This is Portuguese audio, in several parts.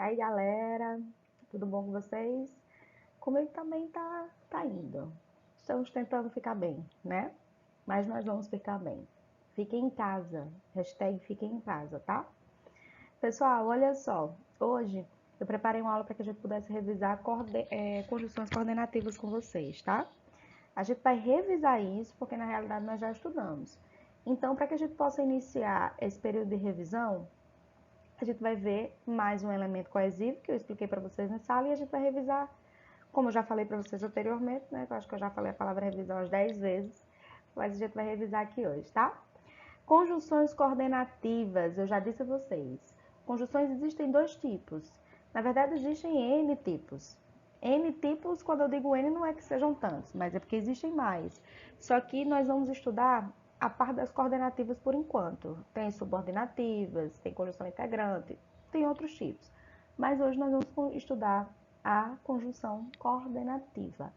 aí, galera, tudo bom com vocês? Comigo também tá indo. Estamos tentando ficar bem, né? Mas nós vamos ficar bem. Fiquem em casa. Hashtag fiquem em casa, tá? Pessoal, olha só. Hoje eu preparei uma aula para que a gente pudesse revisar conjunções coordenativas com vocês, tá? A gente vai revisar isso porque na realidade nós já estudamos. Então, para que a gente possa iniciar esse período de revisão, a gente vai ver mais um elemento coesivo que eu expliquei para vocês na sala e a gente vai revisar, como eu já falei para vocês anteriormente, né? Eu acho que eu já falei a palavra revisão umas 10 vezes, mas a gente vai revisar aqui hoje, tá? Conjunções coordenativas, eu já disse a vocês. Conjunções existem dois tipos. Na verdade, existem N tipos. N tipos, quando eu digo N, não é que sejam tantos, mas é porque existem mais. Só que nós vamos estudar a parte das coordenativas por enquanto. Tem subordinativas, tem conjunção integrante, tem outros tipos. Mas hoje nós vamos estudar a conjunção coordenativa.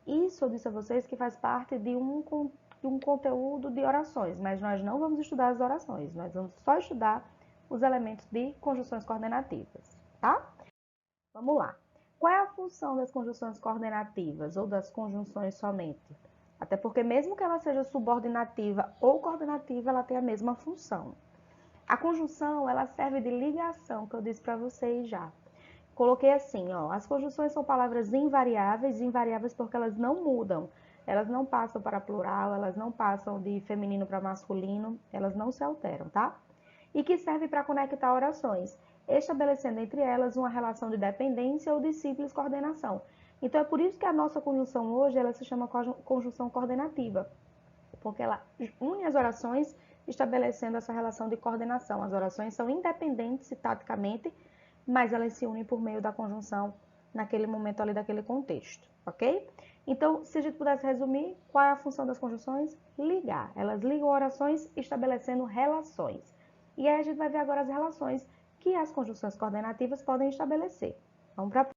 Isso eu disse a vocês que faz parte de um conteúdo de orações, mas nós não vamos estudar as orações, nós vamos só estudar os elementos de conjunções coordenativas, tá? Vamos lá. Qual é a função das conjunções coordenativas ou das conjunções somente? Até porque mesmo que ela seja subordinativa ou coordenativa, ela tem a mesma função. A conjunção, ela serve de ligação, que eu disse para vocês já. Coloquei assim, ó, as conjunções são palavras invariáveis porque elas não mudam. Elas não passam para plural, elas não passam de feminino para masculino, elas não se alteram, tá? E que serve para conectar orações, estabelecendo entre elas uma relação de dependência ou de simples coordenação. Então é por isso que a nossa conjunção hoje, ela se chama conjunção coordenativa, porque ela une as orações estabelecendo essa relação de coordenação. As orações são independentes sintaticamente, mas elas se unem por meio da conjunção naquele momento ali daquele contexto, ok? Então, se a gente pudesse resumir, qual é a função das conjunções? Ligar. Elas ligam orações estabelecendo relações. E aí a gente vai ver agora as relações que as conjunções coordenativas podem estabelecer. Vamos para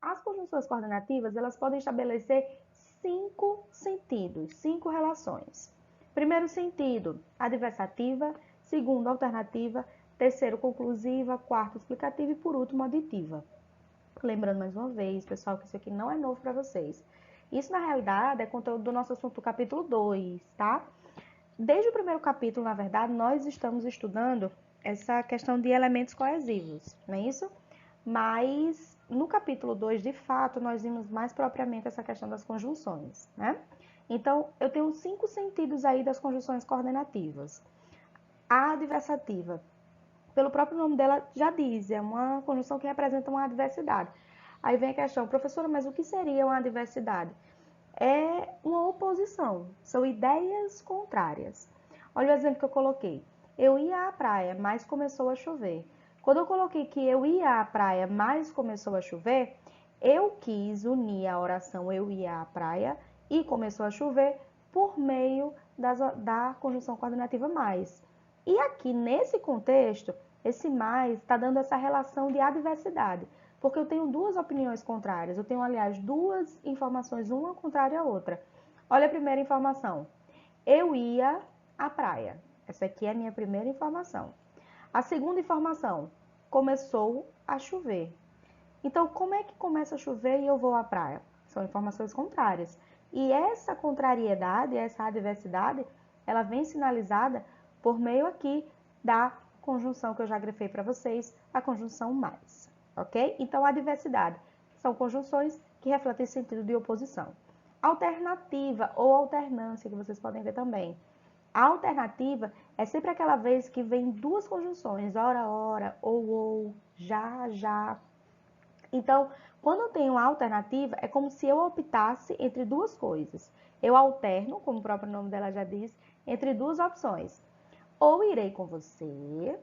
as conjunções coordenativas, elas podem estabelecer 5 sentidos, 5 relações. Primeiro sentido, adversativa. Segundo, alternativa. Terceiro, conclusiva. Quarto, explicativa. E por último, aditiva. Lembrando mais uma vez, pessoal, que isso aqui não é novo para vocês. Isso, na realidade, é conteúdo do nosso assunto do capítulo 2, tá? Desde o primeiro capítulo, na verdade, nós estamos estudando essa questão de elementos coesivos, não é isso? Mas no capítulo 2, de fato, nós vimos mais propriamente essa questão das conjunções, né? Então, eu tenho 5 sentidos aí das conjunções coordenativas. A adversativa, pelo próprio nome dela já diz, é uma conjunção que representa uma adversidade. Aí vem a questão, professora, mas o que seria uma adversidade? É uma oposição, são ideias contrárias. Olha o exemplo que eu coloquei. Eu ia à praia, mas começou a chover. Quando eu coloquei que eu ia à praia, mas começou a chover, eu quis unir a oração eu ia à praia e começou a chover por meio da conjunção coordenativa mais. E aqui nesse contexto, esse mais está dando essa relação de adversidade, porque eu tenho duas opiniões contrárias, eu tenho, aliás, duas informações, uma contrária à outra. Olha a primeira informação. Eu ia à praia. Essa aqui é a minha primeira informação. A segunda informação. Começou a chover. Então, como é que começa a chover e eu vou à praia? São informações contrárias. E essa contrariedade, essa adversidade, ela vem sinalizada por meio aqui da conjunção que eu já grifei para vocês, a conjunção mais, ok? Então, a adversidade são conjunções que refletem sentido de oposição. Alternativa ou alternância, que vocês podem ver também. A alternativa é sempre aquela vez que vem duas conjunções, ora, ora, ou, já, já. Então, quando eu tenho uma alternativa, é como se eu optasse entre duas coisas. Eu alterno, como o próprio nome dela já diz, entre duas opções. Ou irei com você,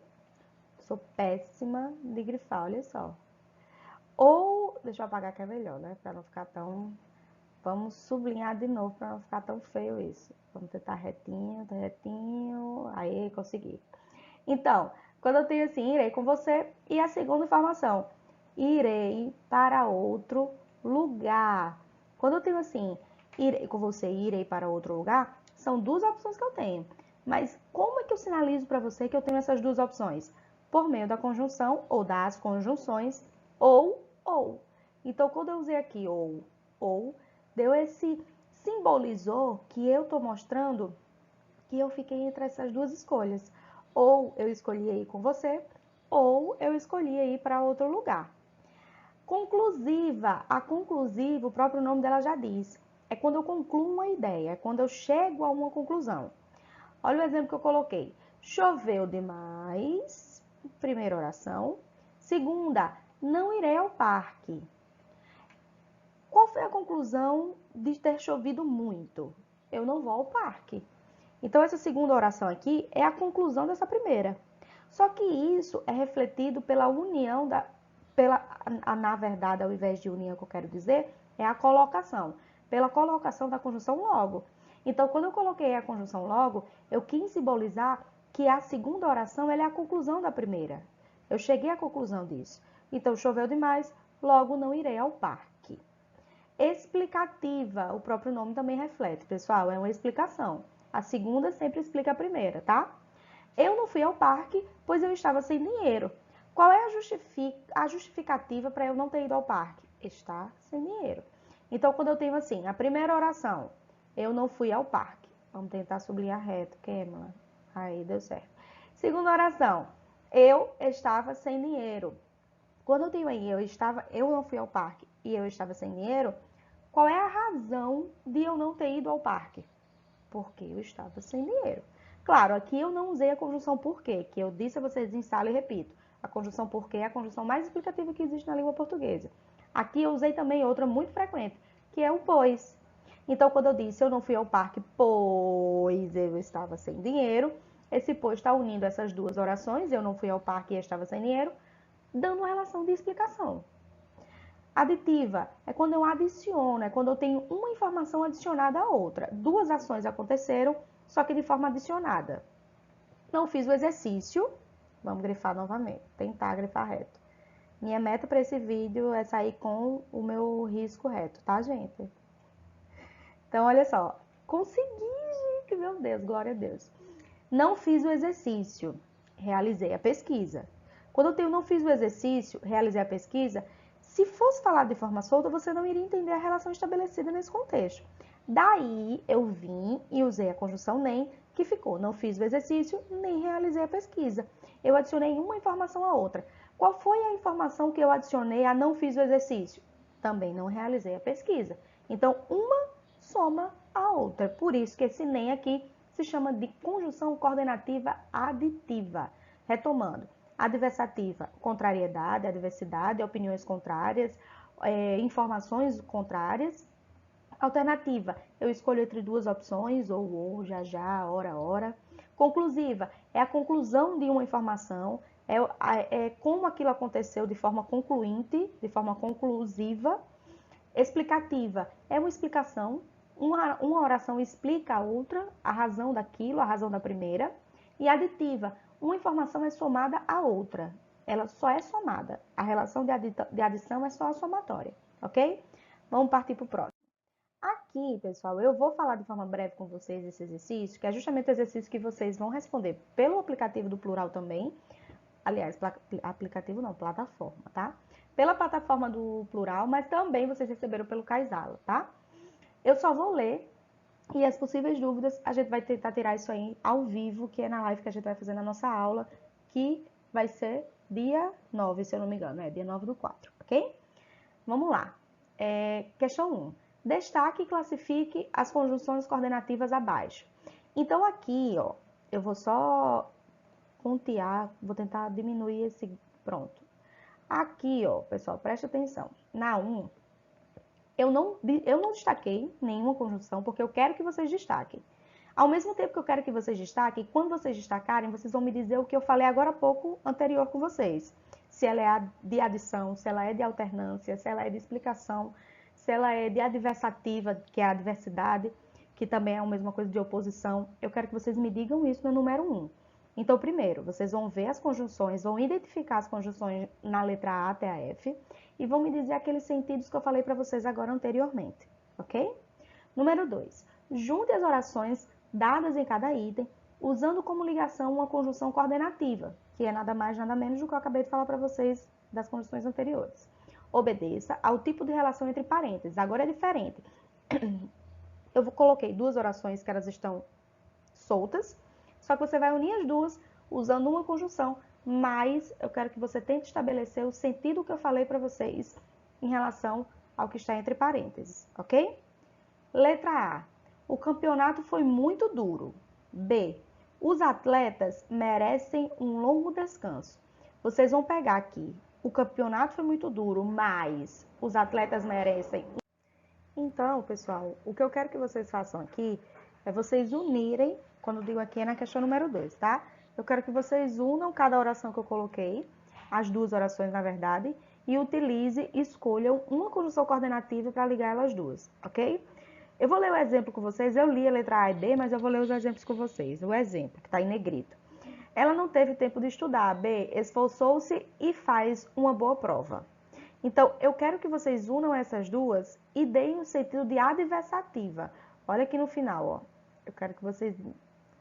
sou péssima de grifar, olha só. Ou, deixa eu apagar que é melhor, né? Para não ficar tão... Vamos sublinhar de novo para não ficar tão feio isso. Vamos tentar retinho, retinho. Aí, consegui. Então, quando eu tenho assim, irei com você. E a segunda informação, irei para outro lugar. Quando eu tenho assim, irei com você e irei para outro lugar, são duas opções que eu tenho. Mas como é que eu sinalizo para você que eu tenho essas duas opções? por meio da conjunção ou das conjunções ou. Então, quando eu usei aqui ou, deu esse simbolizou que eu estou mostrando que eu fiquei entre essas duas escolhas. Ou eu escolhi ir com você, ou eu escolhi ir para outro lugar. Conclusiva. A conclusiva, o próprio nome dela já diz. É quando eu concluo uma ideia, é quando eu chego a uma conclusão. Olha o exemplo que eu coloquei. Choveu demais. Primeira oração. Segunda, não irei ao parque. Qual foi a conclusão de ter chovido muito? Eu não vou ao parque. Então, essa segunda oração aqui é a conclusão dessa primeira. Só que isso é refletido pela união na verdade, ao invés de união que eu quero dizer, é a colocação. Pela colocação da conjunção logo. Então, quando eu coloquei a conjunção logo, eu quis simbolizar que a segunda oração ela é a conclusão da primeira. Eu cheguei à conclusão disso. Então, choveu demais, logo não irei ao parque. Explicativa, o próprio nome também reflete, pessoal, é uma explicação. A segunda sempre explica a primeira, tá? Eu não fui ao parque, pois eu estava sem dinheiro. Qual é a justificativa para eu não ter ido ao parque? Estar sem dinheiro. Então, quando eu tenho assim, a primeira oração, eu não fui ao parque. Vamos tentar sublinhar reto, Kemla. Aí, deu certo. Segunda oração, eu estava sem dinheiro. Quando eu tenho aí, eu não fui ao parque e eu estava sem dinheiro, qual é a razão de eu não ter ido ao parque? Porque eu estava sem dinheiro. Claro, aqui eu não usei a conjunção porquê, que eu disse a vocês em sala e repito. A conjunção porquê é a conjunção mais explicativa que existe na língua portuguesa. Aqui eu usei também outra muito frequente, que é o pois. Então, quando eu disse eu não fui ao parque pois eu estava sem dinheiro, esse pois está unindo essas duas orações, eu não fui ao parque e estava sem dinheiro, dando uma relação de explicação. Aditiva é quando eu adiciono, é quando eu tenho uma informação adicionada à outra. Duas ações aconteceram, só que de forma adicionada. Não fiz o exercício, vamos grifar novamente, tentar grifar reto. Minha meta para esse vídeo é sair com o meu risco reto, tá, gente? Então, olha só, consegui, gente, meu Deus, glória a Deus. Não fiz o exercício, realizei a pesquisa. Quando eu tenho não fiz o exercício, realizei a pesquisa, se fosse falado de forma solta, você não iria entender a relação estabelecida nesse contexto. Daí, eu vim e usei a conjunção nem, que ficou não fiz o exercício, nem realizei a pesquisa. Eu adicionei uma informação à outra. Qual foi a informação que eu adicionei a não fiz o exercício? Também não realizei a pesquisa. Então, uma soma a outra. Por isso que esse nem aqui se chama de conjunção coordenativa aditiva. Retomando. Adversativa, contrariedade, adversidade, opiniões contrárias, informações contrárias. Alternativa, eu escolho entre duas opções, ou, já, já, ora. Conclusiva, é a conclusão de uma informação, é como aquilo aconteceu de forma concluinte, de forma conclusiva. Explicativa, é uma explicação, uma oração explica a outra, a razão daquilo, a razão da primeira. E aditiva, uma informação é somada à outra, ela só é somada. A relação de adição é só a somatória, ok? Vamos partir para o próximo. Aqui, pessoal, eu vou falar de forma breve com vocês esse exercício, que é justamente o exercício que vocês vão responder pelo aplicativo do plural também. Aliás, aplicativo não, plataforma, tá? Pela plataforma do plural, mas também vocês receberam pelo Kaizala, tá? Eu só vou ler e as possíveis dúvidas a gente vai tentar tirar isso aí ao vivo, que é na live que a gente vai fazer na nossa aula, que vai ser dia 9, se eu não me engano, dia 9/4, ok? Vamos lá. Questão 1. Destaque e classifique as conjunções coordenativas abaixo. Então, aqui, ó, eu vou só pontear, vou tentar diminuir esse... Pronto. Aqui, ó, pessoal, preste atenção. Na 1, eu não destaquei nenhuma conjunção, porque eu quero que vocês destaquem. Ao mesmo tempo que eu quero que vocês destaquem, quando vocês destacarem, vocês vão me dizer o que eu falei agora há pouco, anterior com vocês. Se ela é de adição, se ela é de alternância, se ela é de explicação, se ela é de adversativa, que é a adversidade, que também é a mesma coisa de oposição. Eu quero que vocês me digam isso no número 1. Então, primeiro, vocês vão ver as conjunções, vão identificar as conjunções na letra A até a F e vão me dizer aqueles sentidos que eu falei para vocês agora anteriormente, ok? Número 2, junte as orações dadas em cada item usando como ligação uma conjunção coordenativa, que é nada mais nada menos do que eu acabei de falar para vocês das conjunções anteriores. Obedeça ao tipo de relação entre parênteses. Agora é diferente. Eu coloquei duas orações que elas estão soltas, só que você vai unir as duas usando uma conjunção, mas eu quero que você tente estabelecer o sentido que eu falei para vocês em relação ao que está entre parênteses, ok? Letra A. O campeonato foi muito duro. B. Os atletas merecem um longo descanso. Vocês vão pegar aqui. O campeonato foi muito duro, mas os atletas merecem. Então, pessoal, o que eu quero que vocês façam aqui é vocês unirem, quando eu digo aqui é na questão número 2, tá? Eu quero que vocês unam cada oração que eu coloquei, as duas orações, na verdade, e escolham uma conjunção coordenativa para ligar elas duas, ok? Eu vou ler o exemplo com vocês, eu li a letra A e B, mas eu vou ler os exemplos com vocês. O exemplo, que está em negrito. Ela não teve tempo de estudar. B, esforçou-se e faz uma boa prova. Então, eu quero que vocês unam essas duas e deem o sentido de adversativa. Olha aqui no final, ó. Eu quero que vocês,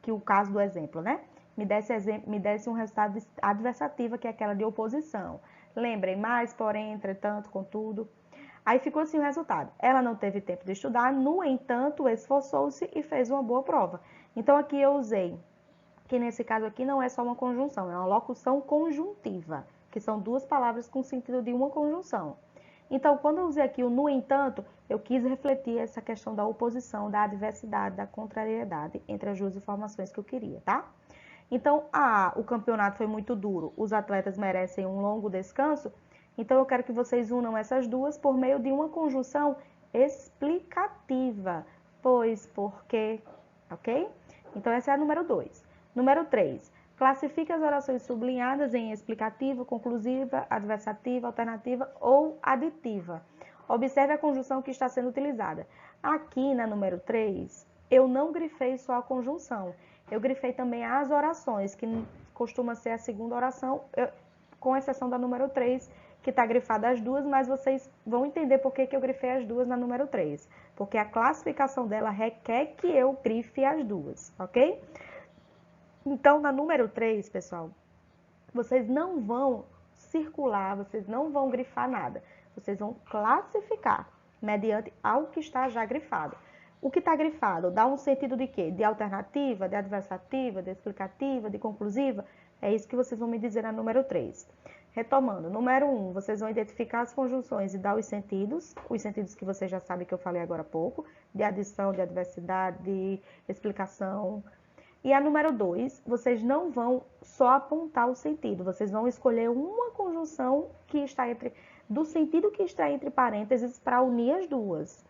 que o caso do exemplo, né? Me desse um resultado de adversativa, que é aquela de oposição. Lembrem, mais, porém, entretanto, contudo. Aí ficou assim o resultado. Ela não teve tempo de estudar, no entanto, esforçou-se e fez uma boa prova. Então, aqui eu usei, que nesse caso aqui não é só uma conjunção, é uma locução conjuntiva, que são duas palavras com sentido de uma conjunção. Então, quando eu usei aqui o no entanto, eu quis refletir essa questão da oposição, da adversidade, da contrariedade entre as duas informações que eu queria, tá? Então, o campeonato foi muito duro, os atletas merecem um longo descanso. Então, eu quero que vocês unam essas duas por meio de uma conjunção explicativa. Pois, porque, ok? Então, essa é a número 2. Número 3. Classifique as orações sublinhadas em explicativa, conclusiva, adversativa, alternativa ou aditiva. Observe a conjunção que está sendo utilizada. Aqui na número 3, eu não grifei só a conjunção. Eu grifei também as orações, que costuma ser a segunda oração, com exceção da número 3, que está grifada as duas, mas vocês vão entender por que eu grifei as duas na número 3. Porque a classificação dela requer que eu grife as duas, ok? Então, na número 3, pessoal, vocês não vão circular, vocês não vão grifar nada. Vocês vão classificar mediante algo que está já grifado. O que está grifado dá um sentido de quê? De alternativa, de adversativa, de explicativa, de conclusiva? É isso que vocês vão me dizer na número 3. Retomando, número 1, vocês vão identificar as conjunções e dar os sentidos que vocês já sabem que eu falei agora há pouco, de adição, de adversidade, de explicação. E a número 2, vocês não vão só apontar o sentido, vocês vão escolher uma conjunção que está do sentido que está entre parênteses para unir as duas.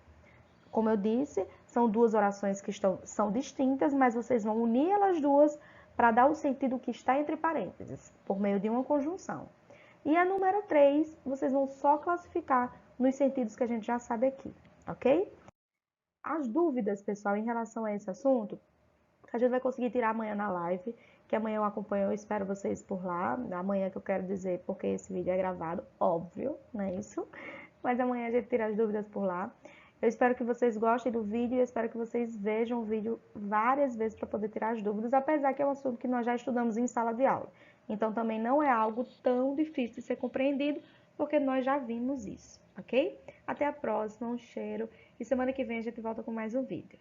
Como eu disse, são duas orações que são distintas, mas vocês vão unir elas duas para dar o sentido que está entre parênteses, por meio de uma conjunção. E a número 3, vocês vão só classificar nos sentidos que a gente já sabe aqui, ok? As dúvidas, pessoal, em relação a esse assunto, a gente vai conseguir tirar amanhã na live, que amanhã eu acompanho, eu espero vocês por lá. Amanhã que eu quero dizer porque esse vídeo é gravado, óbvio, não é isso? Mas amanhã a gente tira as dúvidas por lá. Eu espero que vocês gostem do vídeo e espero que vocês vejam o vídeo várias vezes para poder tirar as dúvidas, apesar que é um assunto que nós já estudamos em sala de aula. Então também não é algo tão difícil de ser compreendido, porque nós já vimos isso, ok? Até a próxima, um cheiro e semana que vem a gente volta com mais um vídeo.